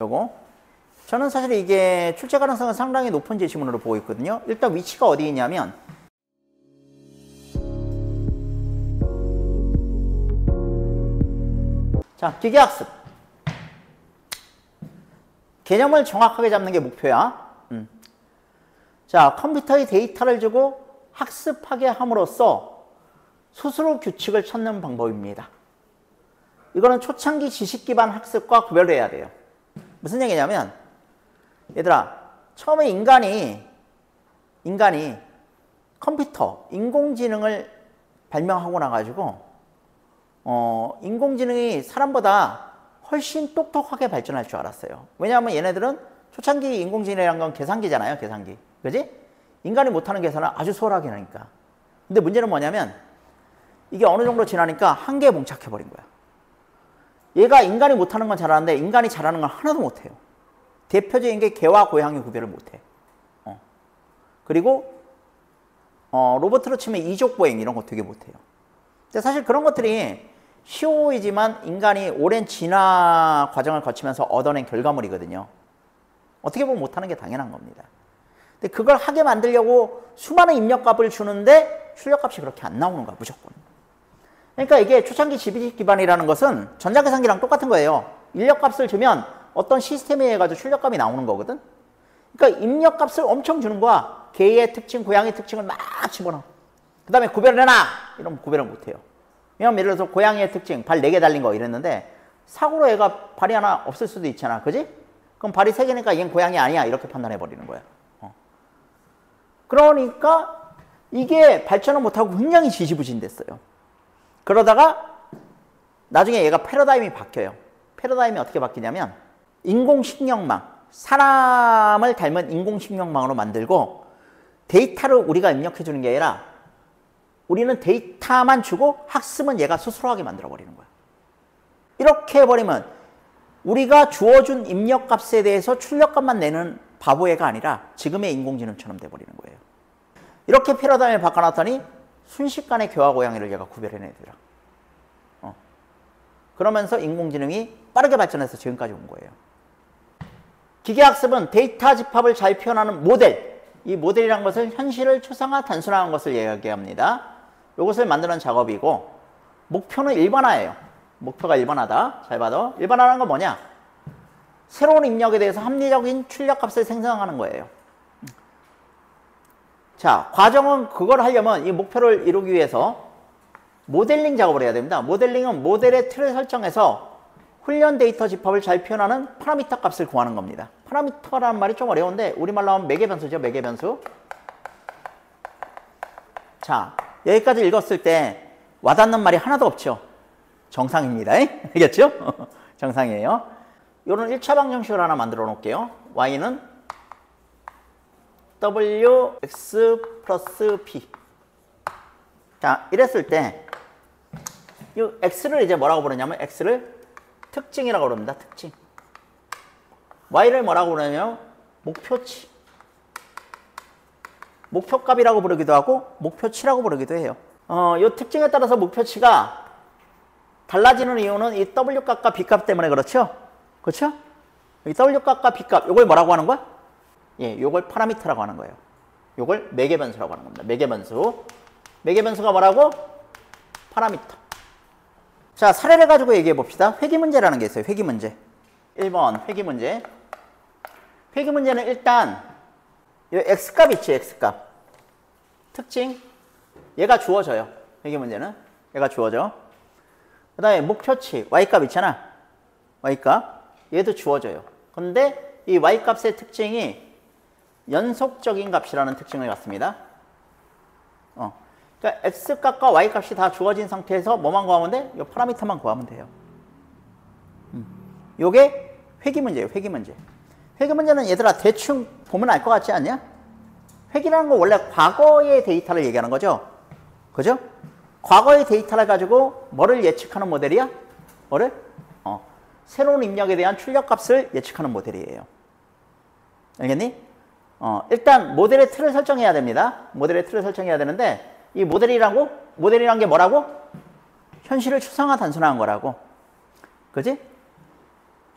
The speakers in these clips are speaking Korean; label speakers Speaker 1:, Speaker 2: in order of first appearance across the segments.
Speaker 1: 요거 저는 사실 이게 출제 가능성은 상당히 높은 제시문으로 보고 있거든요. 일단 위치가 어디 있냐면 자, 기계학습 개념을 정확하게 잡는 게 목표야. 자, 컴퓨터에 데이터를 주고 학습하게 함으로써 스스로 규칙을 찾는 방법입니다. 이거는 초창기 지식 기반 학습과 구별해야 돼요. 무슨 얘기냐면 얘들아, 처음에 인간이 컴퓨터, 인공지능을 발명하고 나가지고 인공지능이 사람보다 훨씬 똑똑하게 발전할 줄 알았어요. 왜냐하면 얘네들은 초창기 인공지능이라는 건 계산기잖아요. 계산기. 그지? 인간이 못하는 계산을 아주 수월하게 하니까. 근데 문제는 뭐냐면 이게 어느 정도 지나니까 한계에 봉착해버린 거야. 얘가 인간이 못하는 건 잘하는데 인간이 잘하는 건 하나도 못해요. 대표적인 게 개와 고양이 구별을 못해. 그리고 로봇으로 치면 이족보행 이런 거 되게 못해요. 근데 사실 그런 것들이 쉬워이지만 인간이 오랜 진화 과정을 거치면서 얻어낸 결과물이거든요. 어떻게 보면 못하는 게 당연한 겁니다. 근데 그걸 하게 만들려고 수많은 입력값을 주는데 출력값이 그렇게 안 나오는 거야, 무조건. 그러니까 이게 초창기 지식 기반이라는 것은 전자계산기랑 똑같은 거예요. 입력값을 주면 어떤 시스템에 의해 가지고 출력값이 나오는 거거든. 그러니까 입력값을 엄청 주는 거야. 개의 특징, 고양이 특징을 막 집어넣어. 그 다음에 구별해놔! 이러면 구별을 못해요. 왜냐면 예를 들어서 고양이의 특징, 발 4개 달린 거 이랬는데 사고로 얘가 발이 하나 없을 수도 있잖아. 그지? 그럼 발이 3개니까 얘는 고양이 아니야. 이렇게 판단해버리는 거야. 그러니까 이게 발전을 못하고 굉장히 지지부진됐어요. 그러다가 나중에 얘가 패러다임이 바뀌어요. 패러다임이 어떻게 바뀌냐면 인공식량망, 사람을 닮은 인공식량망으로 만들고 데이터를 우리가 입력해 주는 게 아니라 우리는 데이터만 주고 학습은 얘가 스스로 하게 만들어버리는 거야. 이렇게 해버리면 우리가 주어준 입력값에 대해서 출력값만 내는 바보애가 아니라 지금의 인공지능처럼 돼버리는 거예요. 이렇게 패러다임을 바꿔놨더니 순식간에 개와 고양이를 얘가 구별해내더라. 그러면서 인공지능이 빠르게 발전해서 지금까지 온 거예요. 기계학습은 데이터 집합을 잘 표현하는 모델, 이 모델이란 것을 현실을 초상화, 단순화한 것을 이야기합니다. 이것을 만드는 작업이고 목표는 일반화예요. 목표가 일반화다. 잘 봐도 일반화라는 건 뭐냐? 새로운 입력에 대해서 합리적인 출력값을 생성하는 거예요. 자, 과정은 그걸 하려면 이 목표를 이루기 위해서 모델링 작업을 해야 됩니다. 모델링은 모델의 틀을 설정해서 훈련 데이터 집합을 잘 표현하는 파라미터 값을 구하는 겁니다. 파라미터라는 말이 좀 어려운데 우리말로 하면 매개변수죠. 매개변수. 자, 여기까지 읽었을 때 와닿는 말이 하나도 없죠. 정상입니다. 알겠죠? 정상이에요. 요런 1차 방정식을 하나 만들어 놓을게요. y는 wx 플러스 p. 자, 이랬을 때 이 x를 이제 뭐라고 부르냐면 x를 특징이라고 부릅니다. 특징. y를 뭐라고 부르냐면 목표치. 목표값이라고 부르기도 하고 목표치라고 부르기도 해요. 이 특징에 따라서 목표치가 달라지는 이유는 이 w값과 b값 때문에 그렇죠? 그렇죠? 이 w값과 b값, 이걸 뭐라고 하는 거야? 예, 이걸 파라미터라고 하는 거예요. 이걸 매개변수라고 하는 겁니다. 매개변수. 매개변수가 뭐라고? 파라미터. 자, 사례를 가지고 얘기해 봅시다. 회귀문제라는 게 있어요. 회귀문제. 1번 회귀문제. 회귀문제는 일단 이 x값 있지, x값. 특징. 얘가 주어져요. 회귀문제는. 얘가 주어져. 그 다음에 목표치, y값 있잖아. y값. 얘도 주어져요. 근데 이 y값의 특징이 연속적인 값이라는 특징을 갖습니다. 그러니까 x값과 y값이 다 주어진 상태에서 뭐만 구하면 돼? 이 파라미터만 구하면 돼요. 요게 회귀문제예요. 회귀문제. 회귀문제는 얘들아 대충 보면 알 것 같지 않냐? 회귀라는 건 원래 과거의 데이터를 얘기하는 거죠. 그죠? 과거의 데이터를 가지고 뭐를 예측하는 모델이야? 뭐를? 새로운 입력에 대한 출력값을 예측하는 모델이에요. 알겠니? 일단 모델의 틀을 설정해야 됩니다. 모델의 틀을 설정해야 되는데 이 모델이란 게 뭐라고? 현실을 추상화 단순화한 거라고. 그지?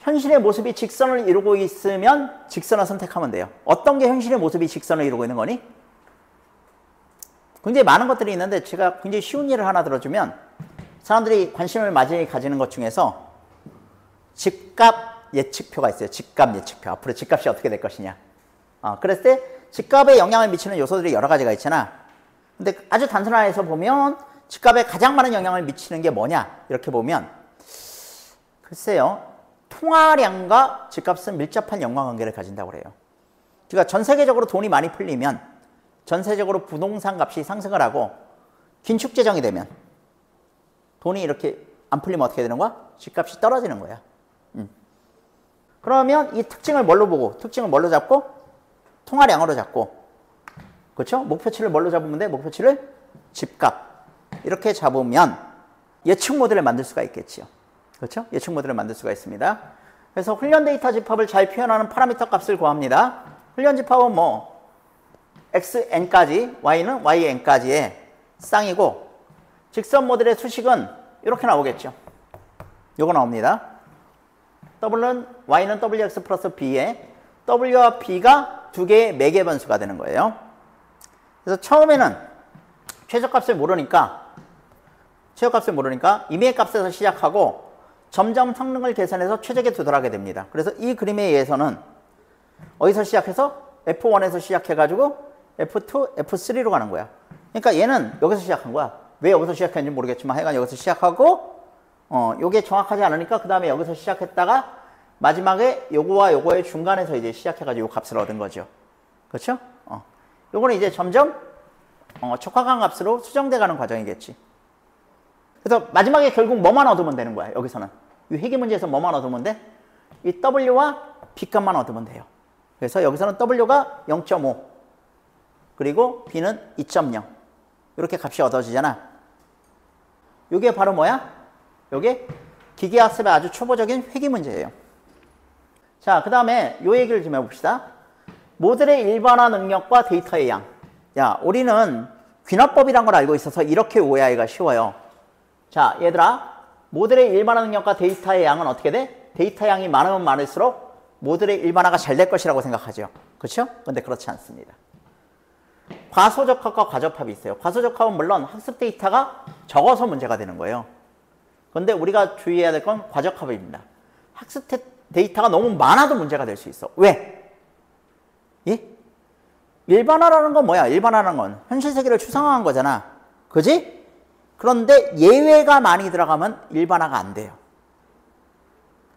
Speaker 1: 현실의 모습이 직선을 이루고 있으면 직선을 선택하면 돼요. 어떤 게 현실의 모습이 직선을 이루고 있는 거니? 굉장히 많은 것들이 있는데 제가 굉장히 쉬운 예를 하나 들어주면 사람들이 관심을 많이 가지는 것 중에서 집값 예측표가 있어요. 집값 예측표. 앞으로 집값이 어떻게 될 것이냐. 그랬을 때 집값에 영향을 미치는 요소들이 여러 가지가 있잖아. 근데 아주 단순화해서 보면 집값에 가장 많은 영향을 미치는 게 뭐냐 이렇게 보면 글쎄요. 통화량과 집값은 밀접한 연관관계를 가진다고 그래요. 그러니까 전 세계적으로 돈이 많이 풀리면 전세적으로 부동산 값이 상승을 하고 긴축 재정이 되면 돈이 이렇게 안 풀리면 어떻게 되는 거야? 집값이 떨어지는 거야. 그러면 이 특징을 뭘로 보고 특징을 뭘로 잡고 통화량으로 잡고 그렇죠? 목표치를 뭘로 잡으면 돼? 목표치를 집값 이렇게 잡으면 예측 모델을 만들 수가 있겠지요. 그렇죠? 예측 모델을 만들 수가 있습니다. 그래서 훈련 데이터 집합을 잘 표현하는 파라미터 값을 구합니다. 훈련 집합은 뭐 xn까지, y는 yn까지의 쌍이고 직선 모델의 수식은 이렇게 나오겠죠. 요거 나옵니다. w는 y는 wx 플러스 b에 w와 b가 두 개의 매개 변수가 되는 거예요. 그래서 처음에는 최저값을 모르니까 임의의 값에서 시작하고 점점 성능을 계산해서 최적에 도달하게 됩니다. 그래서 이 그림에 의해서는 어디서 시작해서 F1에서 시작해가지고 F2, F3로 가는 거야. 그러니까 얘는 여기서 시작한 거야. 왜 여기서 시작했는지 모르겠지만 하여간 여기서 시작하고 요게 정확하지 않으니까 그 다음에 여기서 시작했다가 마지막에 요거와 요거의 중간에서 이제 시작해가지고 요 값을 얻은 거죠. 그렇죠? 요거는 이제 점점 촉각한 값으로 수정돼 가는 과정이겠지. 그래서 마지막에 결국 뭐만 얻으면 되는 거야. 여기서는 이 회계 문제에서 뭐만 얻으면 돼? 이 W와 B값만 얻으면 돼요. 그래서 여기서는 W가 0.5 그리고 B는 2.0 이렇게 값이 얻어지잖아. 이게 바로 뭐야? 이게 기계학습의 아주 초보적인 회계 문제예요. 자, 그 다음에 요 얘기를 좀 해봅시다. 모델의 일반화 능력과 데이터의 양. 야, 우리는 귀납법이란 걸 알고 있어서 이렇게 오해하기가 쉬워요. 자, 얘들아, 모델의 일반화 능력과 데이터의 양은 어떻게 돼? 데이터 양이 많으면 많을수록 모델의 일반화가 잘 될 것이라고 생각하죠. 그렇죠? 근데 그렇지 않습니다. 과소적합과 과접합이 있어요. 과소적합은 물론 학습 데이터가 적어서 문제가 되는 거예요. 그런데 우리가 주의해야 될 건 과적합입니다. 학습 데이터가 너무 많아도 문제가 될 수 있어. 왜? 예? 일반화라는 건 뭐야? 일반화라는 건 현실 세계를 추상화한 거잖아. 그지? 그런데 예외가 많이 들어가면 일반화가 안 돼요.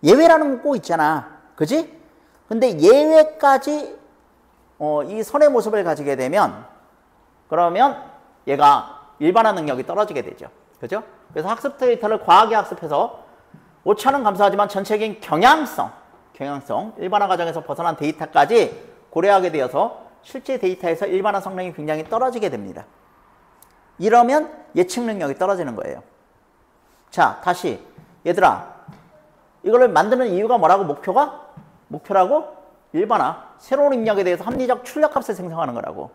Speaker 1: 예외라는 건 꼭 있잖아. 그지? 근데 예외까지 이 선의 모습을 가지게 되면 그러면 얘가 일반화 능력이 떨어지게 되죠. 그죠? 그래서 학습 데이터를 과하게 학습해서 오차는 감소하지만 전체적인 경향성, 일반화 과정에서 벗어난 데이터까지 고려하게 되어서 실제 데이터에서 일반화 성능이 굉장히 떨어지게 됩니다. 이러면 예측 능력이 떨어지는 거예요. 자, 다시 얘들아, 이거를 만드는 이유가 뭐라고? 목표라고? 일반화, 새로운 입력에 대해서 합리적 출력값을 생성하는 거라고.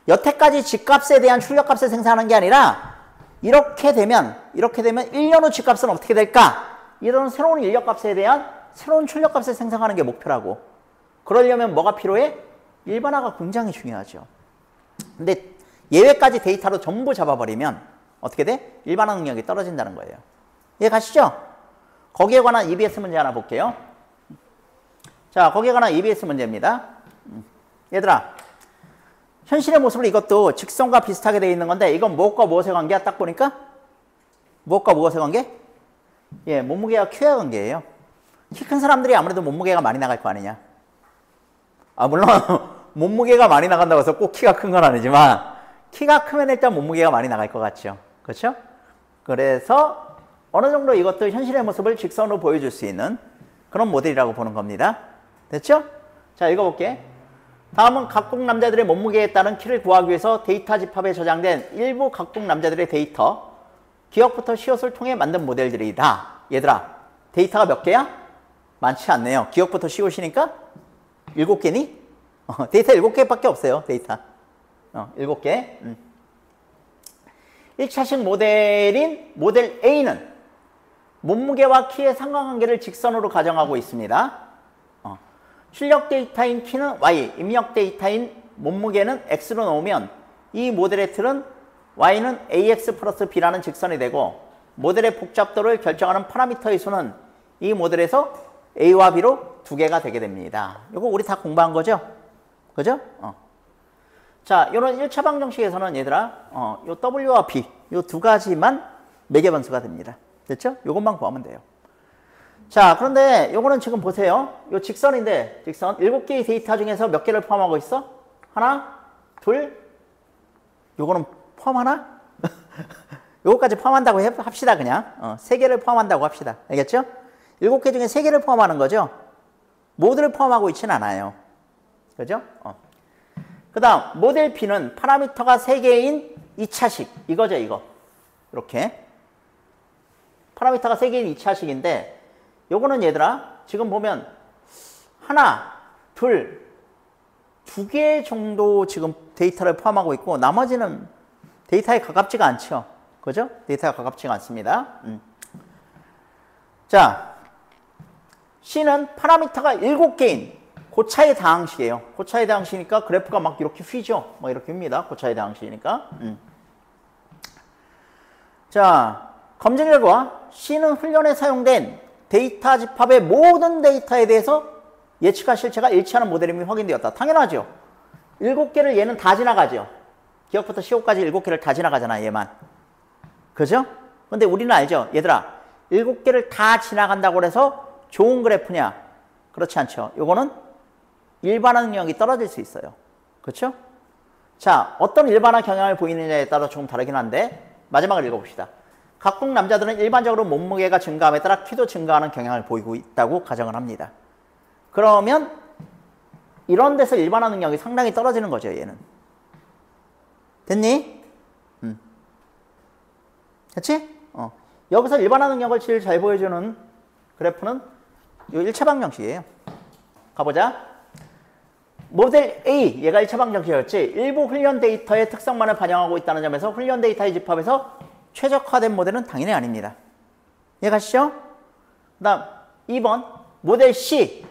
Speaker 1: 여태까지 집값에 대한 출력값을 생성하는 게 아니라 이렇게 되면 1년 후 집값은 어떻게 될까? 이런 새로운 인력값에 대한 새로운 출력값을 생성하는 게 목표라고. 그러려면 뭐가 필요해? 일반화가 굉장히 중요하죠. 근데 예외까지 데이터로 전부 잡아버리면 어떻게 돼? 일반화 능력이 떨어진다는 거예요. 이해 가시죠? 거기에 관한 EBS 문제 하나 볼게요. 자, 거기에 관한 EBS 문제입니다. 얘들아, 현실의 모습을 이것도 직선과 비슷하게 되어 있는 건데 이건 무엇과 무엇의 관계야? 딱 보니까 무엇과 무엇의 관계? 예, 몸무게와 키의 관계예요. 키 큰 사람들이 아무래도 몸무게가 많이 나갈 거 아니냐. 물론 몸무게가 많이 나간다고 해서 꼭 키가 큰 건 아니지만 키가 크면 일단 몸무게가 많이 나갈 것 같죠. 그렇죠? 그래서 어느 정도 이것도 현실의 모습을 직선으로 보여줄 수 있는 그런 모델이라고 보는 겁니다. 됐죠? 자, 읽어볼게. 다음은 각국 남자들의 몸무게에 따른 키를 구하기 위해서 데이터 집합에 저장된 일부 각국 남자들의 데이터, 기억부터 시옷을 통해 만든 모델들이다. 얘들아, 데이터가 몇 개야? 많지 않네요. 기억부터 시옷이니까 7개니? 데이터 7개밖에 없어요. 데이터 7개. 1차식 모델인 모델 A는 몸무게와 키의 상관관계를 직선으로 가정하고 있습니다. 출력 데이터인 키는 y, 입력 데이터인 몸무게는 x로 놓으면 이 모델의 틀은 y는 ax 플러스 b라는 직선이 되고 모델의 복잡도를 결정하는 파라미터의 수는 이 모델에서 a와 b로 두 개가 되게 됩니다. 이거 우리 다 공부한 거죠? 그죠? 자, 이런 1차 방정식에서는 얘들아, 요 w와 b, 요 두 가지만 매개 변수가 됩니다. 됐죠? 요것만 구하면 돼요. 자, 그런데 요거는 지금 보세요. 요 직선인데, 직선 7개의 데이터 중에서 몇 개를 포함하고 있어? 하나, 둘, 요거는 포함하나? 요거까지 포함한다고 합시다, 그냥. 3개를 포함한다고 합시다. 알겠죠? 7개 중에 3개를 포함하는 거죠? 모두를 포함하고 있지는 않아요. 그죠? 그 다음, 모델 B는 파라미터가 3개인 2차식. 이거죠, 이거. 이렇게. 파라미터가 3개인 2차식인데, 요거는 얘들아, 지금 보면, 하나, 둘, 2개 정도 지금 데이터를 포함하고 있고, 나머지는 데이터에 가깝지가 않죠. 그죠? 데이터가 가깝지가 않습니다. 자, C는 파라미터가 7개인 고차의 다항식이에요. 고차의 다항식이니까 그래프가 막 이렇게 휘죠. 막 이렇게 휩니다. 고차의 다항식이니까. 자, 검증 결과 C는 훈련에 사용된 데이터 집합의 모든 데이터에 대해서 예측과 실체가 일치하는 모델임이 확인되었다. 당연하죠. 7개를 얘는 다 지나가죠. 기억부터 시호까지 7개를 다 지나가잖아, 얘만. 그죠? 근데 우리는 알죠. 얘들아, 7개를 다 지나간다고 해서 좋은 그래프냐? 그렇지 않죠. 요거는 일반화 능력이 떨어질 수 있어요. 그렇죠? 자, 어떤 일반화 경향을 보이느냐에 따라 조금 다르긴 한데 마지막을 읽어봅시다. 각국 남자들은 일반적으로 몸무게가 증가함에 따라 키도 증가하는 경향을 보이고 있다고 가정을 합니다. 그러면 이런 데서 일반화 능력이 상당히 떨어지는 거죠, 얘는. 됐니? 그치? 여기서 일반화 능력을 제일 잘 보여주는 그래프는 이 1차 방정식이에요. 가보자. 모델 A, 얘가 1차 방정식이었지. 일부 훈련 데이터의 특성만을 반영하고 있다는 점에서 훈련 데이터의 집합에서 최적화된 모델은 당연히 아닙니다. 이해가시죠? 그 다음 2번 모델 C,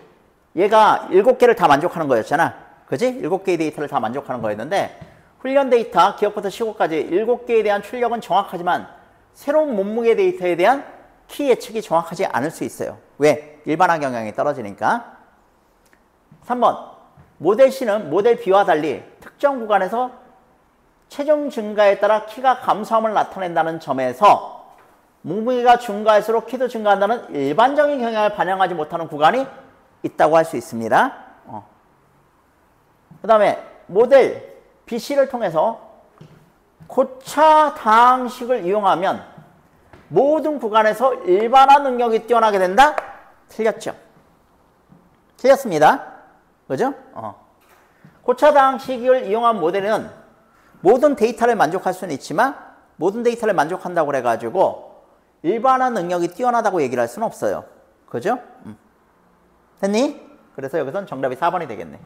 Speaker 1: 얘가 7개를 다 만족하는 거였잖아. 그지? 7개의 데이터를 다 만족하는 거였는데 훈련 데이터, 기억부터 시고까지 7개에 대한 출력은 정확하지만 새로운 몸무게 데이터에 대한 키 예측이 정확하지 않을 수 있어요. 왜? 일반화 경향이 떨어지니까. 3번 모델 C는 모델 B와 달리 특정 구간에서 체중 증가에 따라 키가 감소함을 나타낸다는 점에서 몸무게가 증가할수록 키도 증가한다는 일반적인 경향을 반영하지 못하는 구간이 있다고 할 수 있습니다. 그 다음에 모델 BC를 통해서 고차 다항식을 이용하면 모든 구간에서 일반화 능력이 뛰어나게 된다? 틀렸죠. 틀렸습니다. 그죠? 고차 다항식을 이용한 모델은 모든 데이터를 만족할 수는 있지만 모든 데이터를 만족한다고 해가지고 일반화 능력이 뛰어나다고 얘기를 할 수는 없어요. 그죠? 됐니? 그래서 여기서는 정답이 4번이 되겠네.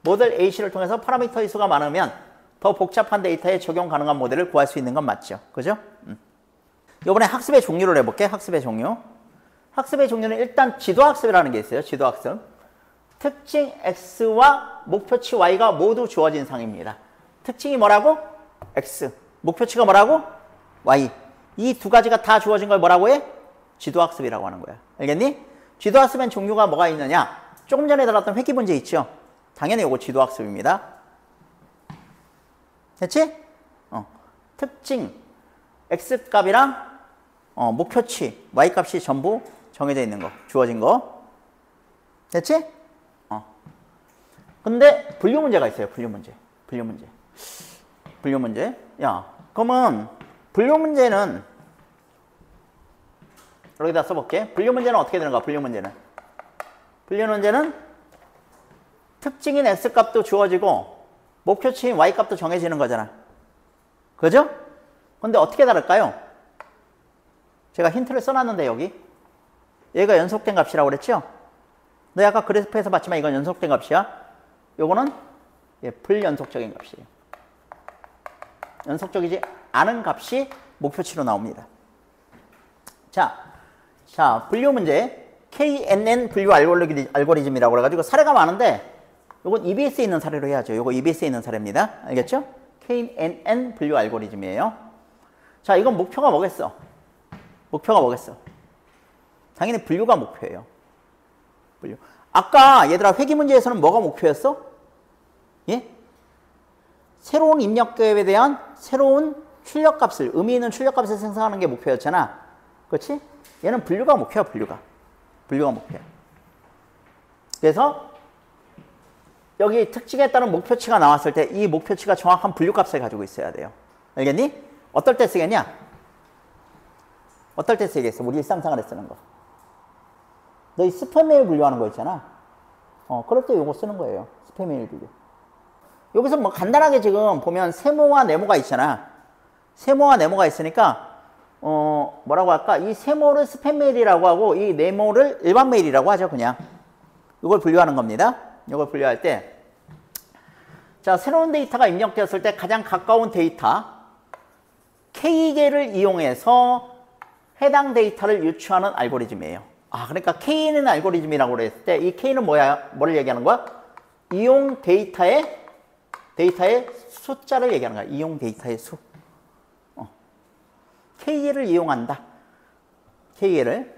Speaker 1: 모델 AC를 통해서 파라미터의 수가 많으면 더 복잡한 데이터에 적용 가능한 모델을 구할 수 있는 건 맞죠. 그죠? 이번에 학습의 종류를 해볼게. 학습의 종류. 학습의 종류는 일단 지도학습이라는 게 있어요. 지도학습. 특징 X와 목표치 Y가 모두 주어진 상입니다. 특징이 뭐라고? X. 목표치가 뭐라고? Y. 이 두 가지가 다 주어진 걸 뭐라고 해? 지도학습이라고 하는 거야. 알겠니? 지도학습엔 종류가 뭐가 있느냐? 조금 전에 다뤘던 회귀 문제 있죠? 당연히 이거 지도학습입니다. 됐지? 특징 X값이랑 목표치 Y값이 전부 정해져 있는 거, 주어진 거. 됐지? 근데 분류 문제가 있어요. 분류 문제. 분류 문제. 야, 그러면 분류 문제는 여기다 써볼게. 분류 문제는 어떻게 되는가? 분류 문제는 특징인 X값도 주어지고 목표치인 Y값도 정해지는 거잖아. 그죠? 근데 어떻게 다를까요? 제가 힌트를 써놨는데 여기 얘가 연속된 값이라고 그랬죠? 너 아까 그래프에서 봤지만 이건 연속된 값이야. 요거는 불연속적인 값이에요. 연속적이지 않은 값이 목표치로 나옵니다. 자, 자, 분류 문제. KNN 분류 알고리즘이라고 그래가지고 사례가 많은데 요건 EBS에 있는 사례로 해야죠. 요거 EBS에 있는 사례입니다. 알겠죠? KNN 분류 알고리즘이에요. 자, 이건 목표가 뭐겠어? 목표가 뭐겠어? 당연히 분류가 목표예요. 분류. 아까 얘들아 회귀 문제에서는 뭐가 목표였어? 예? 새로운 입력값에 대한 새로운 출력값을, 의미 있는 출력값을 생성하는 게 목표였잖아. 그렇지? 얘는 분류가 목표야, 분류가. 분류가 목표야. 그래서 여기 특징에 따른 목표치가 나왔을 때 이 목표치가 정확한 분류값을 가지고 있어야 돼요. 알겠니? 어떨 때 쓰겠냐? 어떨 때 쓰겠어? 우리 일상생활에 쓰는 거. 너 이 스팸 메일 분류하는 거 있잖아. 그럴 때 요거 쓰는 거예요. 스팸 메일 분류. 여기서 뭐 간단하게 지금 보면 세모와 네모가 있잖아. 세모와 네모가 있으니까 뭐라고 할까? 이 세모를 스팸 메일이라고 하고 이 네모를 일반 메일이라고 하죠, 그냥. 이걸 분류하는 겁니다. 이걸 분류할 때 자, 새로운 데이터가 입력되었을 때 가장 가까운 데이터 K개를 이용해서 해당 데이터를 유추하는 알고리즘이에요. 아, 그러니까 K는 알고리즘이라고 그랬을 때 이 K는 뭐를 얘기하는 거야? 이용 데이터의 숫자를 얘기하는 거야. 이용 데이터의 수. K개를 이용한다. K개를.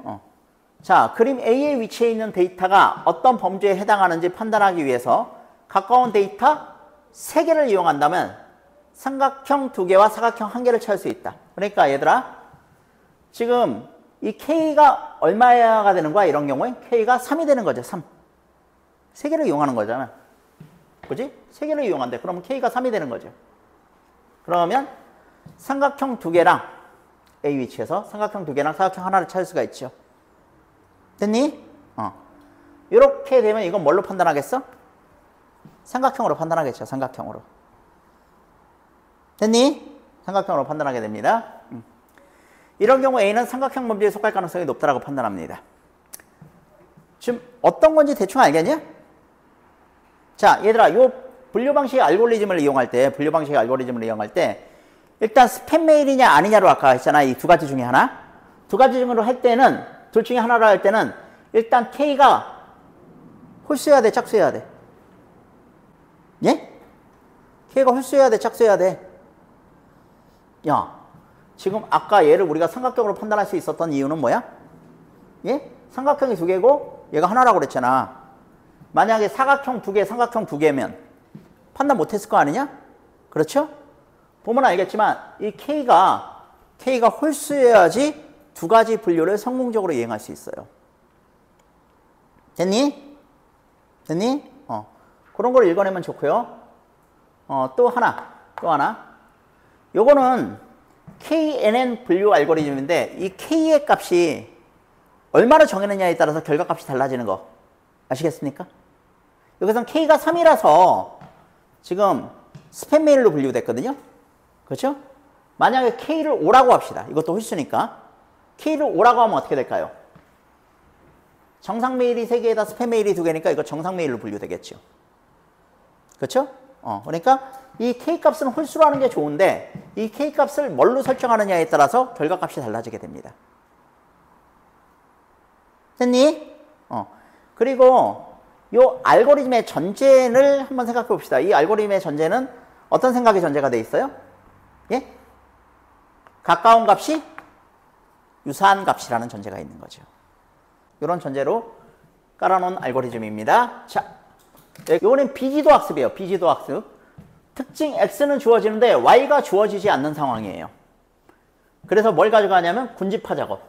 Speaker 1: 자, 그림 A의 위치에 있는 데이터가 어떤 범주에 해당하는지 판단하기 위해서 가까운 데이터 3개를 이용한다면 삼각형 2개와 사각형 1개를 찾을 수 있다. 그러니까 얘들아 지금 이 K가 얼마가 되는 거야? 이런 경우에 K가 3이 되는 거죠. 3. 3개를 이용하는 거잖아. 그지? 3개를 이용한대. 그러면 K가 3이 되는 거죠. 그러면 삼각형 2개랑 A 위치에서 삼각형 2개랑 사각형 하나를 찾을 수가 있죠. 됐니? 이렇게 되면 이건 뭘로 판단하겠어? 삼각형으로 판단하겠죠. 삼각형으로. 됐니? 삼각형으로 판단하게 됩니다. 이런 경우 A는 삼각형 범주에 속할 가능성이 높다고 판단합니다. 지금 어떤 건지 대충 알겠냐? 자, 얘들아, 요 분류 방식의 알고리즘을 이용할 때, 일단 스팸 메일이냐 아니냐로 아까 했잖아. 이 두 가지 중에 하나. 두 가지 중으로 할 때는, 둘 중에 하나로 할 때는 일단 K가 홀수여야 돼, 짝수여야 돼? 예? K가 홀수여야 돼, 짝수여야 돼? 야, 지금 아까 얘를 우리가 삼각형으로 판단할 수 있었던 이유는 뭐야? 예? 삼각형이 2개고 얘가 하나라고 그랬잖아. 만약에 사각형 2개, 삼각형 2개면 판단 못했을 거 아니냐? 그렇죠? 보면 알겠지만 이 K가 홀수여야지 두 가지 분류를 성공적으로 이행할 수 있어요. 됐니? 그런 걸 읽어내면 좋고요. 또 하나. 요거는 KNN 분류 알고리즘인데 이 K의 값이 얼마로 정했느냐에 따라서 결과값이 달라지는 거 아시겠습니까? 여기서는 K가 3이라서 지금 스팸 메일로 분류됐거든요. 그렇죠? 만약에 K를 5라고 합시다. 이것도 홀수니까. K를 5라고 하면 어떻게 될까요? 정상 메일이 3개에다 스팸 메일이 2개니까 이거 정상 메일로 분류되겠죠. 그렇죠? 그러니까 이 K값은 홀수로 하는 게 좋은데 이 K값을 뭘로 설정하느냐에 따라서 결과값이 달라지게 됩니다. 됐니? 그리고 이 알고리즘의 전제를 한번 생각해 봅시다. 이 알고리즘의 전제는 어떤 생각의 전제가 돼 있어요? 예? 가까운 값이 유사한 값이라는 전제가 있는 거죠. 이런 전제로 깔아놓은 알고리즘입니다. 자, 이거는 비지도 학습이에요. 비지도 학습. 특징 X는 주어지는데 Y가 주어지지 않는 상황이에요. 그래서 뭘 가져가냐면 군집화 작업.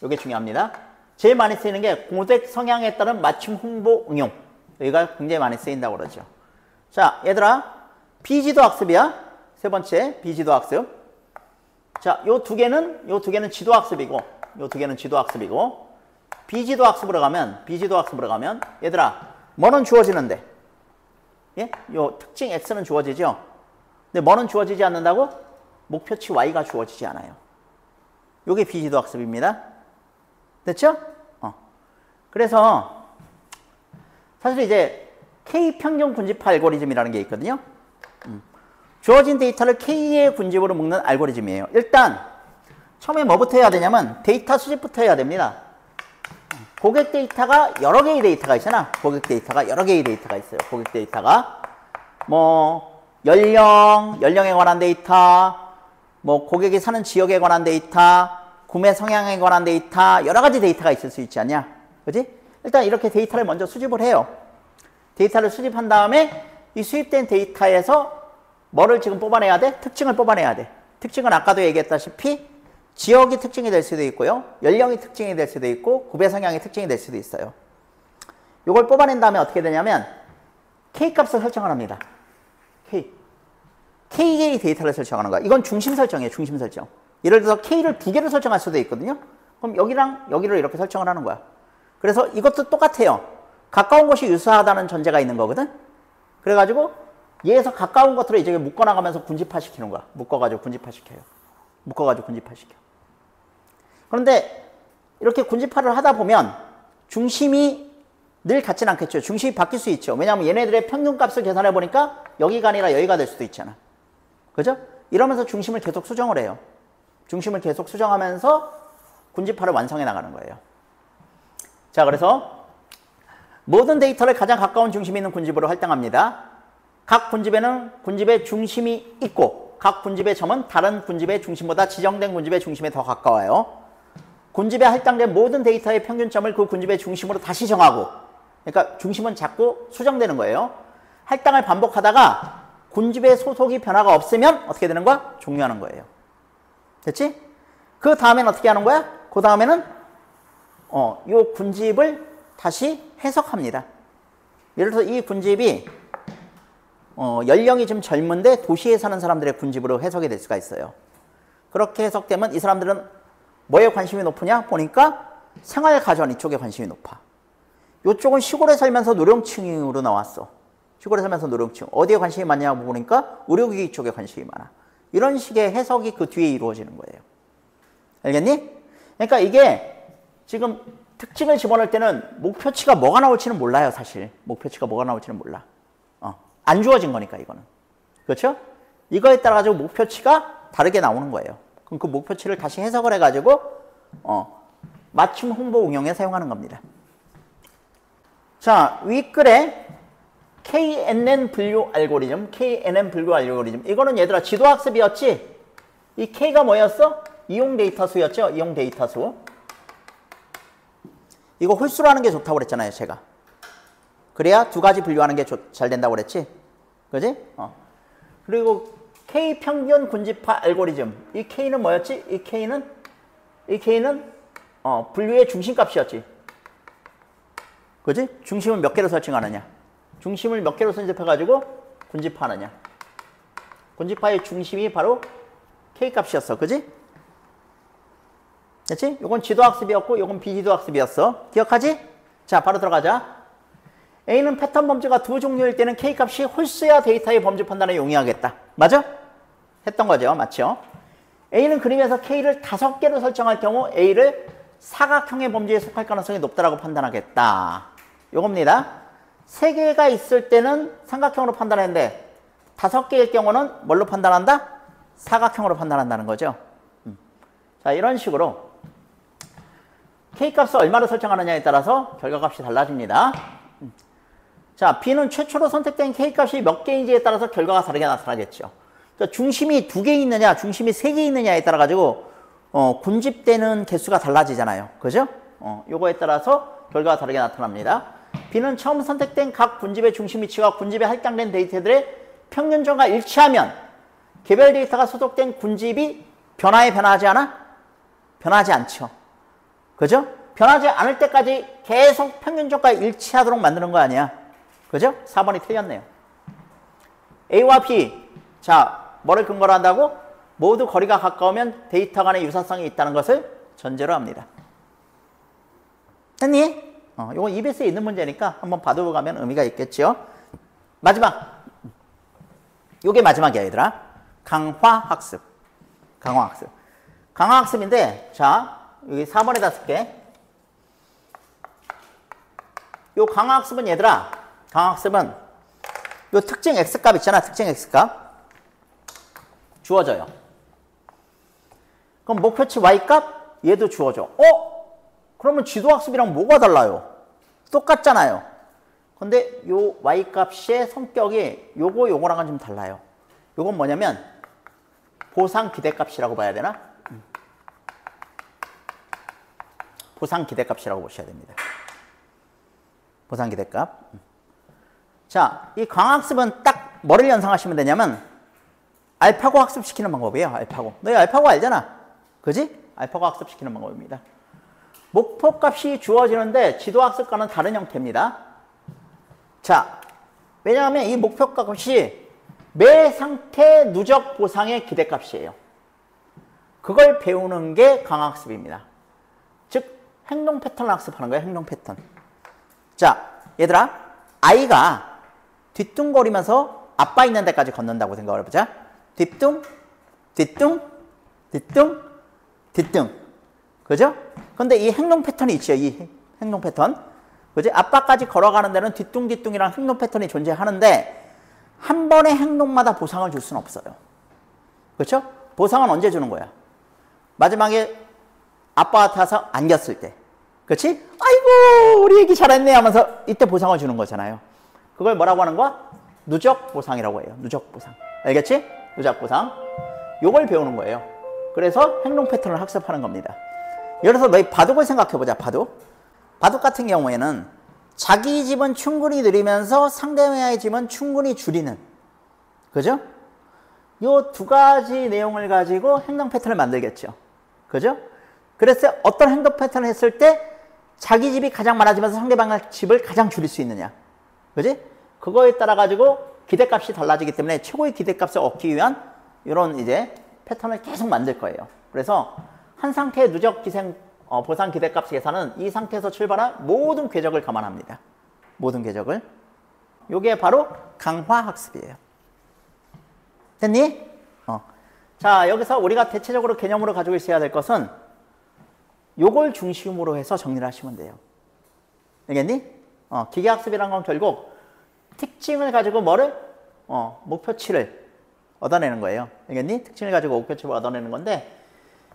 Speaker 1: 이게 중요합니다. 제일 많이 쓰이는 게 고객 성향에 따른 맞춤 홍보 응용. 여기가 굉장히 많이 쓰인다고 그러죠. 자, 얘들아, 비지도 학습이야. 세 번째, 비지도 학습. 자, 요 두 개는 지도 학습이고, 비지도 학습으로 가면, 얘들아, 뭐는 주어지는데? 예? 요 특징 X는 주어지죠? 근데 뭐는 주어지지 않는다고? 목표치 Y가 주어지지 않아요. 요게 비지도 학습입니다. 됐죠? 그래서, 사실 이제 K평균 군집화 알고리즘이라는 게 있거든요. 주어진 데이터를 K의 군집으로 묶는 알고리즘이에요. 일단 처음에 뭐부터 해야 되냐면 데이터 수집부터 해야 됩니다. 고객 데이터가 여러 개의 데이터가 있잖아. 고객 데이터가 여러 개의 데이터가 있어요. 고객 데이터가 뭐 연령에 관한 데이터, 뭐 고객이 사는 지역에 관한 데이터, 구매 성향에 관한 데이터, 여러 가지 데이터가 있을 수 있지 않냐? 그지? 일단 이렇게 데이터를 먼저 수집을 해요. 데이터를 수집한 다음에 이 수입된 데이터에서 뭐를 지금 뽑아내야 돼? 특징을 뽑아내야 돼. 특징은 아까도 얘기했다시피 지역이 특징이 될 수도 있고요. 연령이 특징이 될 수도 있고 구매 성향이 특징이 될 수도 있어요. 이걸 뽑아낸 다음에 어떻게 되냐면 K값을 설정을 합니다. K의 데이터를 설정하는 거야. 이건 중심 설정이에요. 중심 설정. 예를 들어서 K를 두 개를 설정할 수도 있거든요. 그럼 여기랑 여기를 이렇게 설정을 하는 거야. 그래서 이것도 똑같아요. 가까운 것이 유사하다는 전제가 있는 거거든. 그래가지고 얘에서 가까운 것들을 이제 묶어나가면서 군집화시키는 거야. 묶어가지고 군집화시켜요. 묶어가지고 군집화시켜. 그런데 이렇게 군집화를 하다 보면 중심이 늘 같진 않겠죠. 중심이 바뀔 수 있죠. 왜냐하면 얘네들의 평균값을 계산해 보니까 여기가 아니라 여기가 될 수도 있잖아. 그죠? 이러면서 중심을 계속 수정을 해요. 중심을 계속 수정하면서 군집화를 완성해 나가는 거예요. 자, 그래서 모든 데이터를 가장 가까운 중심이 있는 군집으로 할당합니다. 각 군집에는 군집의 중심이 있고 각 군집의 점은 다른 군집의 중심보다 지정된 군집의 중심에 더 가까워요. 군집에 할당된 모든 데이터의 평균점을 그 군집의 중심으로 다시 정하고, 그러니까 중심은 자꾸 수정되는 거예요. 할당을 반복하다가 군집의 소속이 변화가 없으면 어떻게 되는 거야? 종료하는 거예요. 됐지? 그 다음에는 어떻게 하는 거야? 그 다음에는 요 군집을 다시 해석합니다. 예를 들어서 이 군집이 연령이 좀 젊은데 도시에 사는 사람들의 군집으로 해석이 될 수가 있어요. 그렇게 해석되면 이 사람들은 뭐에 관심이 높으냐? 보니까 생활가전 이쪽에 관심이 높아. 이쪽은 시골에 살면서 노령층으로 나왔어. 시골에 살면서 노령층. 어디에 관심이 많냐고 보니까 의료기기 쪽에 관심이 많아. 이런 식의 해석이 그 뒤에 이루어지는 거예요. 알겠니? 그러니까 이게 지금 특징을 집어넣을 때는 목표치가 뭐가 나올지는 몰라요, 사실. 목표치가 뭐가 나올지는 몰라. 안 주어진 거니까, 이거는. 그렇죠? 이거에 따라 가지고 목표치가 다르게 나오는 거예요. 그럼 그 목표치를 다시 해석을 해가지고 맞춤 홍보 응용에 사용하는 겁니다. 자, 윗글에 KNN 분류 알고리즘, KNN 분류 알고리즘. 이거는 얘들아 지도학습이었지? 이 K가 뭐였어? 이용 데이터 수였죠? 이용 데이터 수. 이거 홀수로 하는 게 좋다고 그랬잖아요, 제가. 그래야 두 가지 분류하는 게 잘 된다고 그랬지? 그지? 그리고 K 평균 군집화 알고리즘. 이 K는 뭐였지? 이 K는 분류의 중심값이었지. 그지? 중심을 몇 개로 설정하느냐? 중심을 몇 개로 선집해가지고 군집화하느냐? 군집화의 중심이 바로 K값이었어. 그지? 됐지? 요건 지도학습이었고 요건 비지도학습이었어. 기억하지? 자, 바로 들어가자. A는 패턴 범주가 두 종류일 때는 K값이 홀수야 데이터의 범주 판단에 용이하겠다. 맞아? 했던 거죠. 맞죠? A는 그림에서 K를 5개로 설정할 경우 A를 사각형의 범주에 속할 가능성이 높다라고 판단하겠다. 요겁니다. 3개가 있을 때는 삼각형으로 판단하는데 5개일 경우는 뭘로 판단한다? 사각형으로 판단한다는 거죠. 자, 이런 식으로 K값을 얼마로 설정하느냐에 따라서 결과값이 달라집니다. 자, B는 최초로 선택된 K값이 몇 개인지에 따라서 결과가 다르게 나타나겠죠. 그러니까 중심이 2개 있느냐, 중심이 3개 있느냐에 따라 가지고 군집되는 개수가 달라지잖아요. 그죠? 요거에 따라서 결과가 다르게 나타납니다. B는 처음 선택된 각 군집의 중심 위치와 군집에 할당된 데이터들의 평균점과 일치하면 개별 데이터가 소속된 군집이 변화하지 않아? 변하지 않죠. 그죠? 변하지 않을 때까지 계속 평균점과 일치하도록 만드는 거 아니야. 그죠? 4번이 틀렸네요. A와 B. 자, 뭐를 근거로 한다고? 모두 거리가 가까우면 데이터 간의 유사성이 있다는 것을 전제로 합니다. 됐니? 이건 EBS에 있는 문제니까 한번 봐두고 가면 의미가 있겠죠. 마지막. 요게 마지막이야, 얘들아. 강화학습. 강화학습. 강화학습인데, 자, 여기 4번에다 쓸게. 요 강화학습은 얘들아, 강화학습은 요 특징 X값 있잖아, 특징 X값. 주어져요. 그럼 목표치 Y값, 얘도 주어져. 그러면 지도학습이랑 뭐가 달라요? 똑같잖아요. 근데 요 y값의 성격이 요거랑은 좀 달라요. 요건 뭐냐면 보상 기대값이라고 봐야 되나? 보상 기대값이라고 보셔야 됩니다. 보상 기대값. 자, 이 강학습은 딱 뭐를 연상하시면 되냐면 알파고 학습시키는 방법이에요. 알파고. 너희 알파고 알잖아. 그지? 알파고 학습시키는 방법입니다. 목표값이 주어지는데 지도학습과는 다른 형태입니다. 자, 왜냐하면 이 목표값이 매 상태 누적 보상의 기대값이에요. 그걸 배우는 게 강학습입니다. 즉 행동 패턴을 학습하는 거예요. 행동 패턴. 자, 얘들아, 아이가 뒤뚱거리면서 아빠 있는 데까지 걷는다고 생각을 해보자. 뒤뚱, 뒤뚱, 뒤뚱, 뒤뚱. 그죠? 근데 이 행동 패턴이 있죠. 이 행동 패턴. 그지? 아빠까지 걸어가는 데는 뒤뚱뒤뚱이랑 행동 패턴이 존재하는데 한 번의 행동마다 보상을 줄 수는 없어요. 그렇죠? 보상은 언제 주는 거야? 마지막에 아빠한테 와서 안겼을 때. 그렇지? 아이고 우리 애기 잘했네 하면서 이때 보상을 주는 거잖아요. 그걸 뭐라고 하는 거야? 누적 보상이라고 해요. 누적 보상. 알겠지? 누적 보상. 요걸 배우는 거예요. 그래서 행동 패턴을 학습하는 겁니다. 예를 들어서 너희 바둑을 생각해보자. 바둑. 바둑 같은 경우에는 자기 집은 충분히 늘리면서 상대방의 집은 충분히 줄이는. 그죠? 요 두 가지 내용을 가지고 행동 패턴을 만들겠죠. 그죠? 그래서 어떤 행동 패턴을 했을 때 자기 집이 가장 많아지면서 상대방의 집을 가장 줄일 수 있느냐. 그지? 그거에 따라 가지고 기대값이 달라지기 때문에 최고의 기대값을 얻기 위한 이런 이제 패턴을 계속 만들 거예요. 그래서 한 상태의 누적 보상 기대값 계산은 이 상태에서 출발한 모든 궤적을 감안합니다. 모든 궤적을. 요게 바로 강화학습이에요. 됐니? 자, 여기서 우리가 대체적으로 개념으로 가지고 있어야 될 것은 요걸 중심으로 해서 정리를 하시면 돼요. 알겠니? 기계학습이란 건 결국 특징을 가지고 뭐를? 목표치를 얻어내는 거예요. 알겠니? 특징을 가지고 목표치를 얻어내는 건데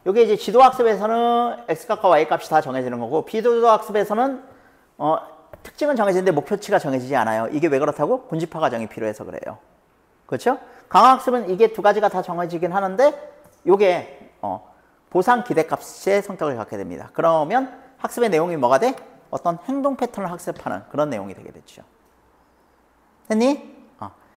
Speaker 1: 요게 이제 지도학습에서는 X값과 Y값이 다 정해지는 거고 비지도학습에서는 특징은 정해지는데 목표치가 정해지지 않아요. 이게 왜 그렇다고? 군집화 과정이 필요해서 그래요. 그렇죠? 강화학습은 이게 두 가지가 다 정해지긴 하는데 요게 보상 기대값의 성격을 갖게 됩니다. 그러면 학습의 내용이 뭐가 돼? 어떤 행동 패턴을 학습하는 그런 내용이 되게 됐죠. 됐니?